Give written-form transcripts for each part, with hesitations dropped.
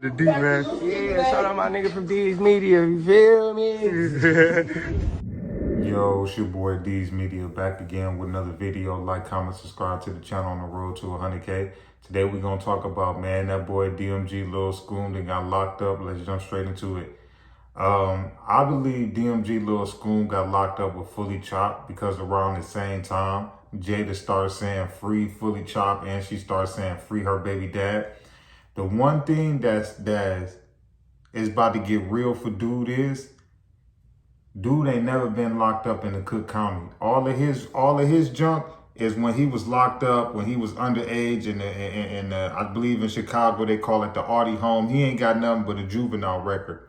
The D, man. Yeah, shout out my nigga from D's Media, you feel me? Yo, it's your boy D's Media back again with another video. Like, comment, subscribe to the channel on the road to 100K. Today we're going to talk about, man, that boy DMG Lil Scoom that got locked up. Let's jump straight into it. I believe DMG Lil Scoom got locked up with Fullychop because around the same time, Jada started saying free Fullychop and she started saying free her baby dad. The one thing that's is about to get real for dude ain't never been locked up in the Cook County. All of his junk is when he was locked up, when he was underage, and I believe in Chicago they call it the Artie home. He ain't got nothing but a juvenile record.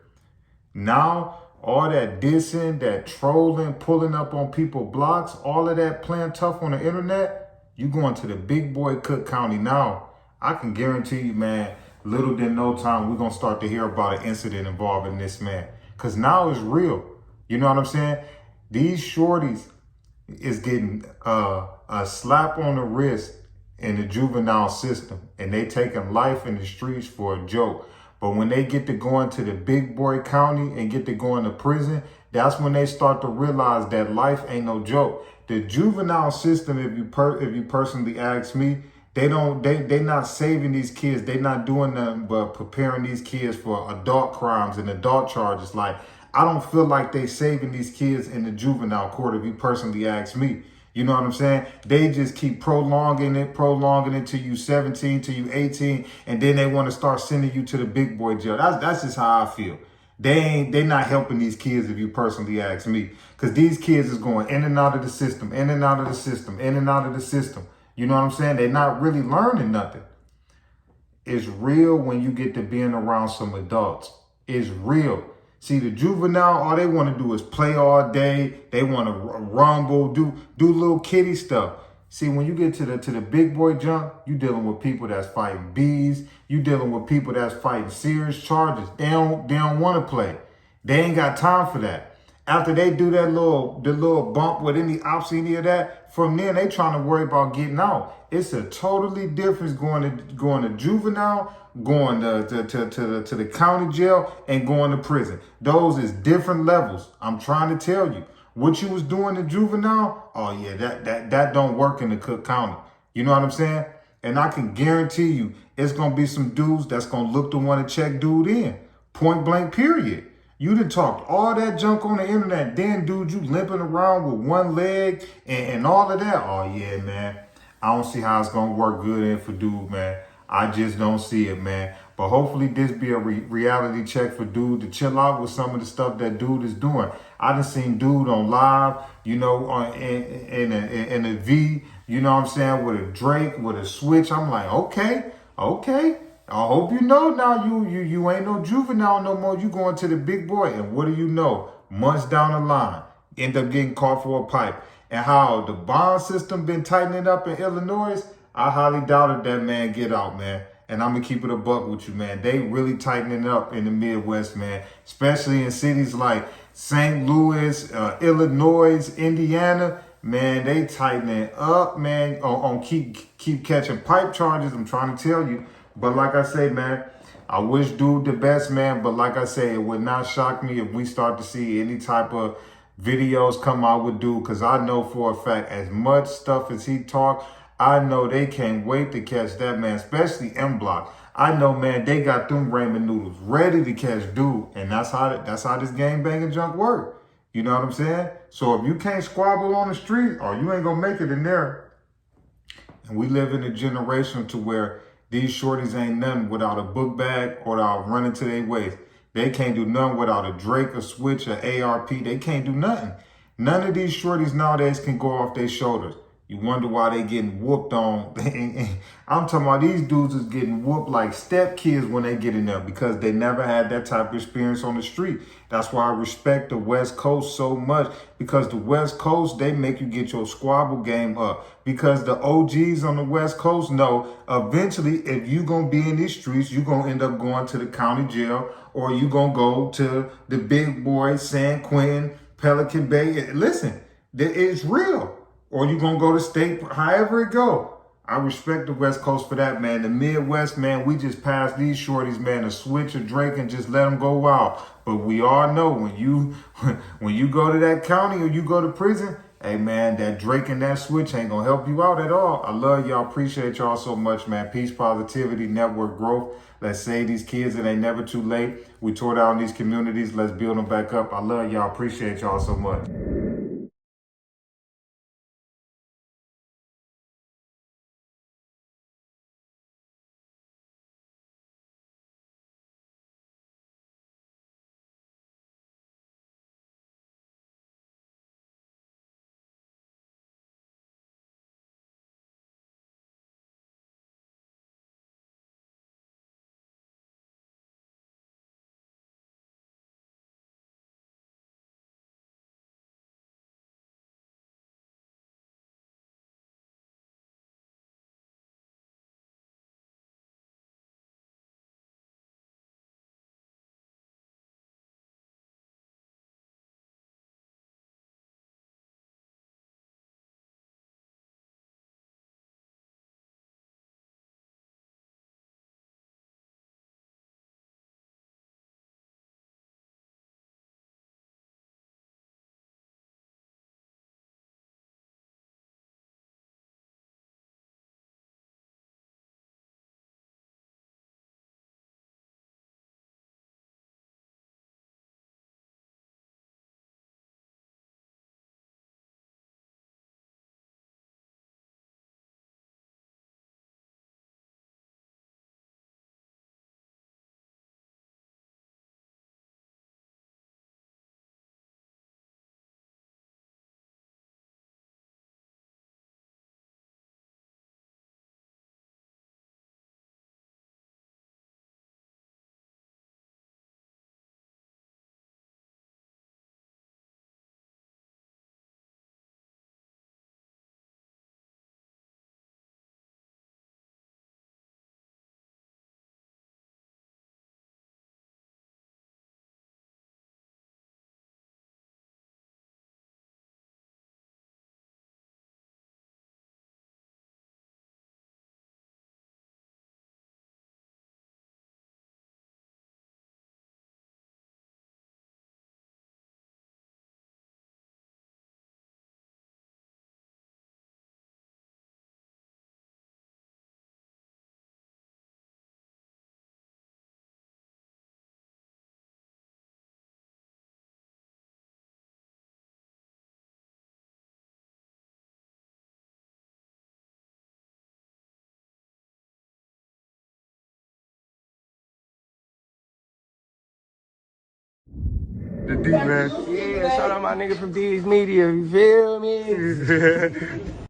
Now all that dissing, that trolling, pulling up on people's blocks, all of that playing tough on the internet, you going to the big boy Cook County now. I can guarantee you, man, little than no time, we're going to start to hear about an incident involving this man. Because now it's real. You know what I'm saying? These shorties is getting a slap on the wrist in the juvenile system. And they taking life in the streets for a joke. But when they get to go into the big boy county and get to go into prison, that's when they start to realize that life ain't no joke. The juvenile system, if you personally ask me, they not saving these kids. They not doing nothing but preparing these kids for adult crimes and adult charges. Like, I don't feel like they saving these kids in the juvenile court, if you personally ask me. You know what I'm saying? They just keep prolonging it till you 17, till you 18, and then they want to start sending you to the big boy jail. That's just how I feel. They not helping these kids, if you personally ask me. Because these kids is going in and out of the system, in and out of the system, in and out of the system. You know what I'm saying? They're not really learning nothing. It's real when you get to being around some adults. It's real. See, the juvenile, all they want to do is play all day. They want to rumble, do little kiddie stuff. See, when you get to the big boy junk, you dealing with people that's fighting bees. You dealing with people that's fighting serious charges. They don't want to play. They ain't got time for that. After they do the little bump with any ops, any of that, from then they trying to worry about getting out. It's a totally difference going to juvenile, going to the county jail, and going to prison. Those is different levels. I'm trying to tell you. What you was doing in juvenile, oh yeah, that don't work in the Cook County. You know what I'm saying? And I can guarantee you, it's gonna be some dudes that's gonna look to want to check dude in. Point blank, period. You done talked all that junk on the internet. Then, dude, you limping around with one leg and all of that. Oh, yeah, man. I don't see how it's going to work good in for dude, man. I just don't see it, man. But hopefully this be a reality check for dude to chill out with some of the stuff that dude is doing. I done seen dude on live, you know, in a V, you know what I'm saying, with a Drake, with a switch. I'm like, okay. I hope you know now you ain't no juvenile no more. You going to the big boy. And what do you know? Months down the line, end up getting caught for a pipe. And how the bond system been tightening up in Illinois, I highly doubted that man get out, man. And I'm going to keep it a buck with you, man. They really tightening up in the Midwest, man. Especially in cities like St. Louis, Illinois, Indiana. Man, they tightening up, man, on keep catching pipe charges. I'm trying to tell you. But like I say, man, I wish dude the best, man. But like I say, it would not shock me if we start to see any type of videos come out with dude. Because I know for a fact, as much stuff as he talk, I know they can't wait to catch that man, especially M Block. I know, man, they got them ramen noodles ready to catch dude. And that's how this gang banging junk work. You know what I'm saying? So if you can't squabble on the street, or you ain't going to make it in there. And we live in a generation to where these shorties ain't nothing without a book bag or without running to their waist. They can't do nothing without a Drake, a Switch, a ARP. They can't do nothing. None of these shorties nowadays can go off their shoulders. You wonder why they getting whooped on. I'm talking about these dudes is getting whooped like step kids when they get in there because they never had that type of experience on the street. That's why I respect the West Coast so much, because the West Coast, they make you get your squabble game up. Because the OGs on the West Coast know eventually if you going to be in these streets, you going to end up going to the county jail, or you going to go to the big boy, San Quentin, Pelican Bay. Listen, it's real. Or you going to go to state, however it go. I respect the West Coast for that, man. The Midwest, man, we just pass these shorties, man, a switch of Drake and just let them go wild. But we all know when you when you go to that county or you go to prison, hey, man, that Drake and that switch ain't gonna help you out at all. I love y'all. Appreciate y'all so much, man. Peace, positivity, network growth. Let's save these kids. It ain't never too late. We tore down these communities. Let's build them back up. I love y'all. Appreciate y'all so much. The D, man. Yeah, shout out my nigga from D's Media, you feel me?